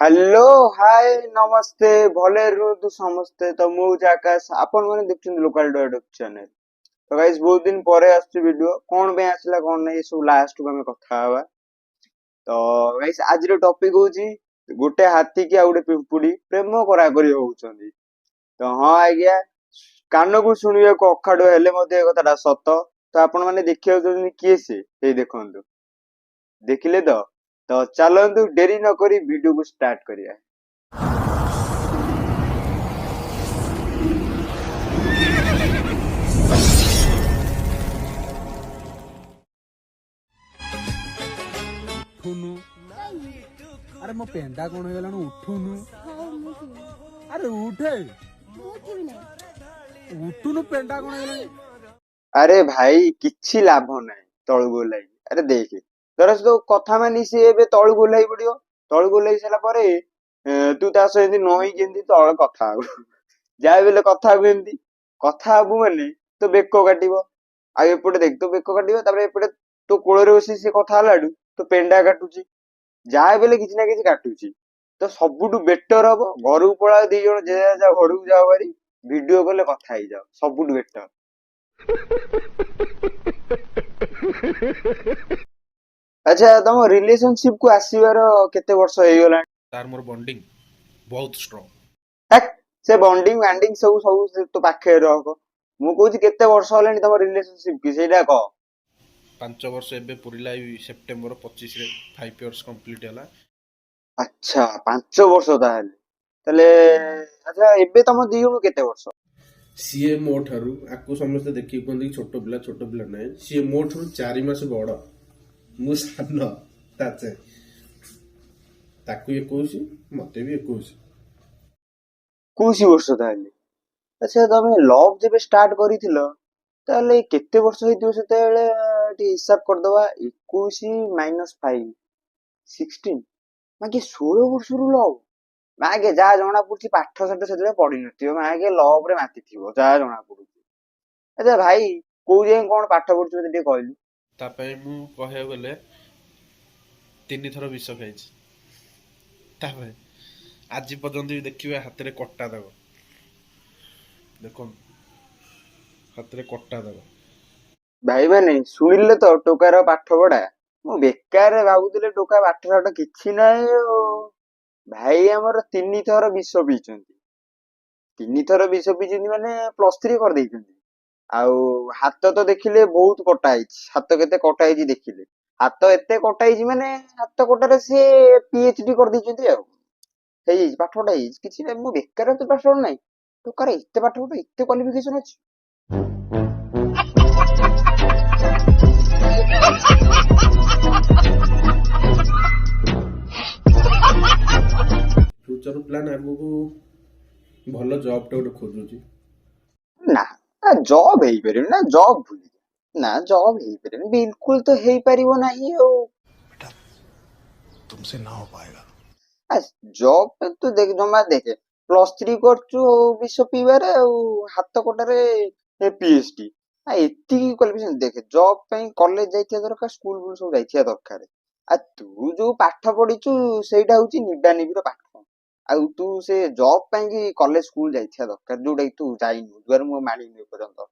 Hello hi नमस्ते भले रुहतु समस्ते तो मु हूँ आकाश आपण मैंने देखते लोकल डायरेक्ट चैनल। तो गाइस बहुत दिन पर आसुची वीडियो कौन पे आसला कौन नहीं सब लास्ट को हमें कथा हवा। तो गाइस आज रो टॉपिक होची गोटे हाथी की आ गोटे पिंपुड़ी प्रेम करा करी होउचंदी। तो हाँ आज्ञा कान को शुणिया को अखाड़ो हेले मते ए कथाटा सत। तो आपण माने देखियो जनी किए से ए देखंतु देखिले तो चलंतु डेरी न करी वीडियो को स्टार्ट करिया। उठुनु अरे मो पेंडा कौन हो गलानु उठुनु अरे उठे उठुनु पेंडा कौन हो गलानु अरे भाई किछि लाभ नाही तळगु ओह्लाई। अरे देखे तोर तो कथा मानी सी एबे तळगु ओह्लाई पड़ियो। तळगु ओह्लाई साला परे तू ता सहित नही केंदी तळ कथा हबु जा बेले कथा हबु एंदी कथा हबु माने तो बेको काटिबो आ एपटे देख तो बेको काटिबो तापर एपटे तो कोଳରେ बसी से कथा हलाडू तो पेंडा काटुची जा बेले किछि ना किछि काटुची। तो सबुठु बेटर हबो घरु पळा दी जण जे जा घरु जाओ बारी वीडियो कॉल कथा ही जाओ सबुठु बेटर। अच्छा तम रिलेशनशिप को आसीबार केते वर्ष हे गला? तार मोर बॉन्डिंग बहुत स्ट्रांग। हेक से बॉन्डिंग वैंडिंग सब सब से तो पाखे रहो मु कहूची केते वर्ष होलानी तम रिलेशनशिप की सेटा कह। 5 वर्ष एबे पुरिला सेप्टेम्बर 25 रे 5 इयर्स कंप्लीट होला। अच्छा 5 वर्ष ताहले ताले अच्छा एबे तम दी जण केते वर्ष? सीए मो ठारू आकु समस्त देखि कोंदी छोटो पिला नै सीए मो ठारू 4 मास बड़ मु सान ताचे ताकु 21 मते भी 21। 21 वर्ष ताहले। अच्छा तमे लव जेबे स्टार्ट करिथिलो ताले केते वर्ष हेतियो सेतेबेले टी हिसाब कर दवा 21 माइनस 5 16 मागे 16 वर्षरु लव मागे जा जणा पुछि पाठ साठ सेते पढि नथियो मागे लव रे माति थिबो जा जणा पुछि। अच्छा भाई को जे कोन पाठ पढछु मते ଟିକେ कहलु। ता पय मु कहे गले 3 थर विष खाइछि ता पय आज पर्यंत भी देखिबे हाथ रे कट्टा दब देखो हाथ रे कट्टा दब। भाई माने सुनिले तो टोकार पाठ पढा मु बेकार भाबुतिले टोका पाठ साठ किछि नाही भाई हमर 3 थर विष पीचंती 3 थर विष पीचंती माने +3 कर देइचंती। आउ हाथ तो देखिले बहुत कटा आइछि हाथ केते कटा आइछि देखिले हाथ एते कटा आइछि माने हाथ कटारे से पीएचडी कर देइचंती आ हेइ पाठ पढा हेइ किछि नाही मु बेकार तो पाठ पढ नाही टोकार एते पाठ पढ एते क्वालिफिकेशन अछि। फ्यूचर प्लान आगु को भलो जॉब टे खोजुची ना जॉब हेई परिबो ना जॉब भूली ना जॉब हेई परिबो बिल्कुल तो हेई परिबो नाही ओ तुमसे ना हो पाएगा। आ जॉब पे तो देख जमा देखे +3 करचु विश्व पीबारे हाथ कोटारे पीएचडी आ एति क्वालिफिकेशन देखे जॉब पे कॉलेज जाइथिया दरकार स्कूल बुल सब जाइथिया दरकार आ तू जो पाठ पढिचु सेटा होची निबा निबिर पाठ आ तू से जॉब पे की कॉलेज स्कूल जाइथिया दरकार जोडा तू जाइनु दुआर मु मानी नै पर्यंत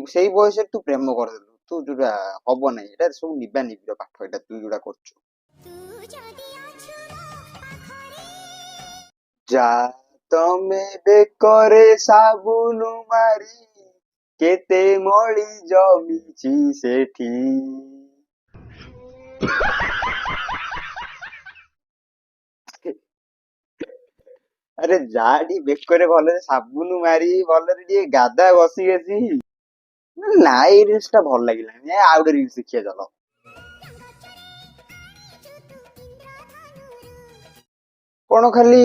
सेई बयस तू प्रेम कर देलु तू जोडा हबो नै एटा सब निबा निबिर पाठ एटा तू जोडा करचु जा तमे बेकरे साबुनु मारी केते मळी जमिछि सेठी। अरे जाडी बेकरे भलरे साबुनु मारी भलरे टिके गादा बसी गेसी ना एई रील्स टा भल लागिलानी आ आउटे रील्स देखिया चलो। कौन खाली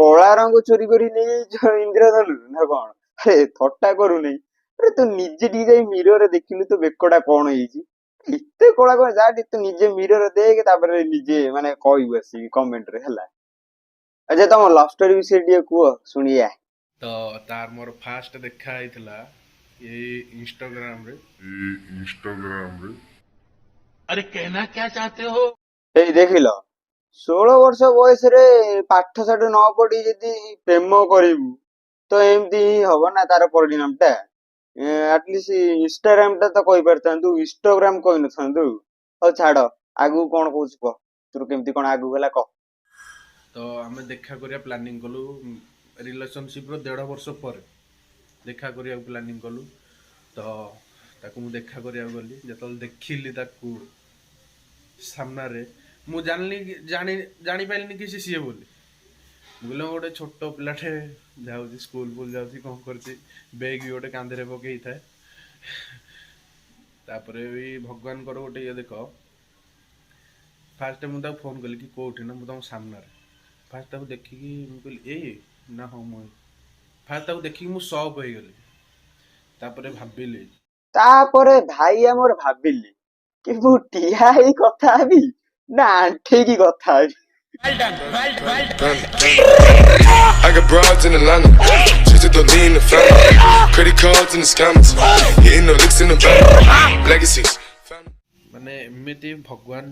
कला रंग चोरी करी नहीं इंद्रधनु ना कौन? अरे थट्टा करू नहीं अरे तू निजे टी जाई मिरर देखिलु तो बेकड़ा कौन ହେଇଛି इते कला कौन जा तू निजे मिरर देख तापर निजे माने कहू आसी कमेंट रे हला। अच्छा तुम लव स्टोरी विषय टिके कुह सुनिया। तो तार मोर फास्ट देखा आइथिला ये इंस्टाग्राम रे। अरे कहना क्या चाहते हो? ए देखिलो 16 ବର୍ଷ ବୟସରେ ପାଠ ସାଠ ନ ପଢି ଯଦି ପ୍ରେମ କରିବୁ ତ ଏମିତି ହିଁ ହବ ନା ତାର ପରିଣାମ ଟା। ଆଟଲିଷ୍ଟ ଇନଷ୍ଟାଗ୍ରାମ ଟା ତ କହିପାରିଥାନ୍ତୁ, ଇନଷ୍ଟାଗ୍ରାମ କହିନଥାନ୍ତୁ। ହଉ ଛାଡ, ଆଗକୁ କଣ କହୁଛୁ କହ, ତୋର କେମିତି କଣ ଆଗକୁ ହେଲା କହ। ତ ଆମେ ଦେଖା କରିବା ପ୍ଲାନିଂ କଲୁ ରିଲେସନସିପ୍ର 1.5 ବର୍ଷ ପରେ ଦେଖା କରିବାକୁ ପ୍ଲାନିଂ କଲୁ। ତ ତାକୁ ମୁଁ ଦେଖା କରିବାକୁ ଗଲି, ଯେତେବେଳେ ଦେଖିଲି ତାକୁ ସାମ୍ନାରେ ମୁଁ ଜାଣିପାରିଲିନି କି ସେ ସିଏ ବୋଲି। ମୁଁ କହିଲି ଗୋଟେ ଛୋଟ ପିଲାଟେ ଯାଉଛି, ସ୍କୁଲ ଫୁଲ ଯାଉଛି, କଣ କରୁଛି, ବେଗ୍ ବି ଗୋଟେ କାନ୍ଧରେ ପକେଇଥାଏ। ତାପରେ ବି ଭଗବାନଙ୍କର ଗୋଟେ ଇଏ ଦେଖ, ଫାଷ୍ଟ ମୁଁ ତାକୁ ଫୋନ କଲି କି କୋଉଠି, ନା ମୁଁ ତମ ସାମ୍ନାରେ। ଫାଷ୍ଟ ତାକୁ ଦେଖିକି ମୁଁ କହିଲି ଏଇ ନା, ହଁ ମୁଁ ଫାଷ୍ଟ ତାକୁ ଦେଖିକି ମୁଁ ସକ୍ ହେଇଗଲି। ତାପରେ ଭାବିଲି ତାପରେ ଭାଇ ଆମର ଭାବିଲି କି ମୁଁ ଠିଆ ହେଇ କଥା ହେବି ନା ଆଣ୍ଠେଇକି କଥା ହେବି। I got broads in Atlanta, just to lean the family. Credit cards and the scammers, hitting no licks in the bank. Legacies. ମାନେ ଏମିତି ଭଗବାନ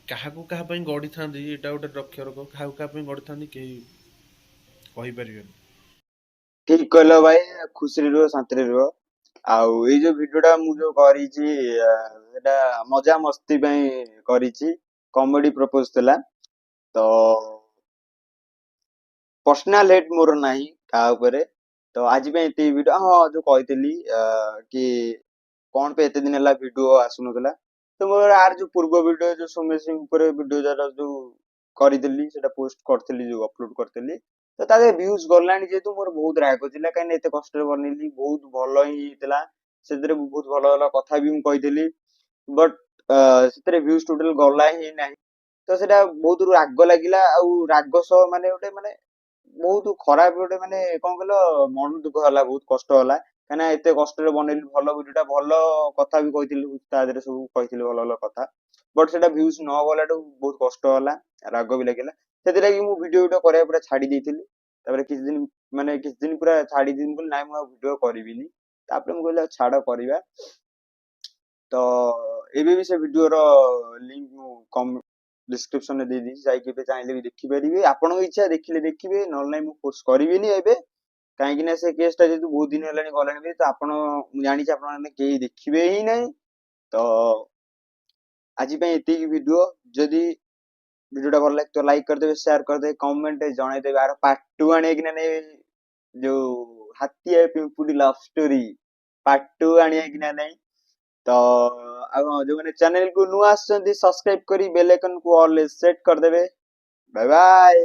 କାହାକୁ କାହା ପାଇଁ ଗଢିଥାନ୍ତି, ଏଇଟା ଗୋଟେ ଲକ୍ଷ୍ୟ ରଖ, କାହାକୁ କାହା ପାଇଁ ଗଢିଥାନ୍ତି କେହି କହିପାରିବେନି। ଠିକ କହିଲ ଭାଇ, ଖୁସିରେ ରୁହ, ଶାନ୍ତିରେ ରୁହ। ଆଉ ଏଇ ଯୋଉ ଭିଡିଓ ଟା ମୁଁ ଯୋଉ କରିଛି ସେଟା ମଜା ମସ୍ତି ପାଇଁ କରିଛି, କମେଡି ପ୍ରପୋଜ ଥିଲା। ତ ପର୍ସନାଲ ହେଟ୍ ମୋର ନାହିଁ କାହା ଉପରେ। ତ ଆଜି ପାଇଁ ଏତିକି ଭିଡିଓ। ହଁ, ଯୋଉ କହିଥିଲି କି କଣ ପାଇଁ ଏତେ ଦିନ ହେଲା ଭିଡିଓ ଆସୁନଥିଲା, ତ ମୋର ଆର ଯୋଉ ପୂର୍ବ ଭିଡିଓ ଯୋଉ ସୌମ୍ୟ ସିଂ ଉପରେ ଭିଡିଓ ଯାର ଯୋଉ କରିଥିଲି, ସେଟା ପୋଷ୍ଟ କରିଥିଲି, ଯୋଉ ଅପଲୋଡ କରିଥିଲି, ତ ତା ଦେହରେ ଭ୍ୟୁଜ ଗଲାଣି ଯେହେତୁ ମୋର ବହୁତ ରାଗ ଥିଲା, କାହିଁକି ଏତେ କଷ୍ଟରେ ବନେଇଲି, ବହୁତ ଭଲ ହିଁ ହେଇଥିଲା। ସେଥିରେ ବହୁତ ଭଲ ଭଲ କଥା ବି ମୁଁ କହିଥିଲି, ବଟ୍ ସେଥିରେ ଭ୍ୟୁଜ ଟୋଟାଲ ଗଲା ହିଁ ନାହିଁ। ତ ସେଟା ବହୁତ ରାଗ ଲାଗିଲା, ଆଉ ରାଗ ସହ ମାନେ ଗୋଟେ ମାନେ ବହୁତ ଖରାପ ଗୋଟେ ମାନେ କଣ କହିଲ, ମନ ଦୁଃଖ ହେଲା, ବହୁତ କଷ୍ଟ ହେଲା। କାହିଁକିନା ଏତେ କଷ୍ଟରେ ବନେଇଲି ଭଲ ଭିଡିଓ ଟା, ଭଲ କଥା ବି କହିଥିଲି ତା ଦେହରେ, ସବୁ କହିଥିଲି ଭଲ ଭଲ କଥା। ବଟ୍ ସେଟା ଭ୍ୟୁଜ ନ ଗଲାଠୁ ବହୁତ କଷ୍ଟ ହେଲା, ରାଗ ବି ଲାଗିଲା। ସେଥିଲାଗି ମୁଁ ଭିଡିଓ କରିବା ପୁରା ଛାଡି ଦେଇଥିଲି। ତାପରେ କିଛି ଦିନ ପୁରା ଛାଡି ଦେଇଥିଲି, ବୋଲି ନାଇଁ ମୁଁ ଆଉ ଭିଡିଓ କରିବିନି। ତାପରେ ମୁଁ କହିଲି ଆଉ ଛାଡ, କରିବା। ତ ଏବେ ବି ସେ ଭିଡିଓର ଲିଙ୍କ ମୁଁ ଡିସ୍କ୍ରିପସନ ରେ ଦେଇଦେଇଛି, ଯାଇକି ଏବେ ଚାହିଁଲେ ବି ଦେଖିପାରିବେ। ଆପଣଙ୍କ ଇଚ୍ଛା, ଦେଖିଲେ ଦେଖିବେ, ନହେଲେ ନାହିଁ ମୁଁ ଫୋର୍ସ କରିବିନି ଏବେ। କାହିଁକି ନା ସେ କେସ୍ ଟା ଯେହେତୁ ବହୁତ ଦିନ ହେଲାଣି ଗଲାଣି ବି, ତ ଆପଣ, ମୁଁ ଜାଣିଛି ଆପଣ ମାନେ କେହି ଦେଖିବେ ହିଁ ନାହିଁ। ତ ଆଜି ପାଇଁ ଏତିକି ଭିଡିଓ। ଯଦି ଭିଡିଓ ଟା ଭଲ ଲାଗେ ତ ଲାଇକ୍ କରିଦେବେ, ସେୟାର କରିଦେବେ, କମେଣ୍ଟ ଜଣେଇଦେବେ। ଆର ପାର୍ଟ 2 ଆଣିବା କି ନା ନାଇଁ, ଯୋଉ ହାତୀ ଆଉ ପିମ୍ପୁଡି ଲଭ ଷ୍ଟୋରି ପାର୍ଟ 2 ଆଣିବା କି ନା ନାଇଁ। ତ ଆଉ ହଁ, ଯୋଉମାନେ ଚ୍ୟାନେଲ କୁ ନୂଆ ଆସିଛନ୍ତି, ସବସ୍କ୍ରାଇବ କରି ବେଲ ଆଇକନ କୁ ଅଲ୍ ସେଟ୍ କରିଦେବେ। ବାय ବାय।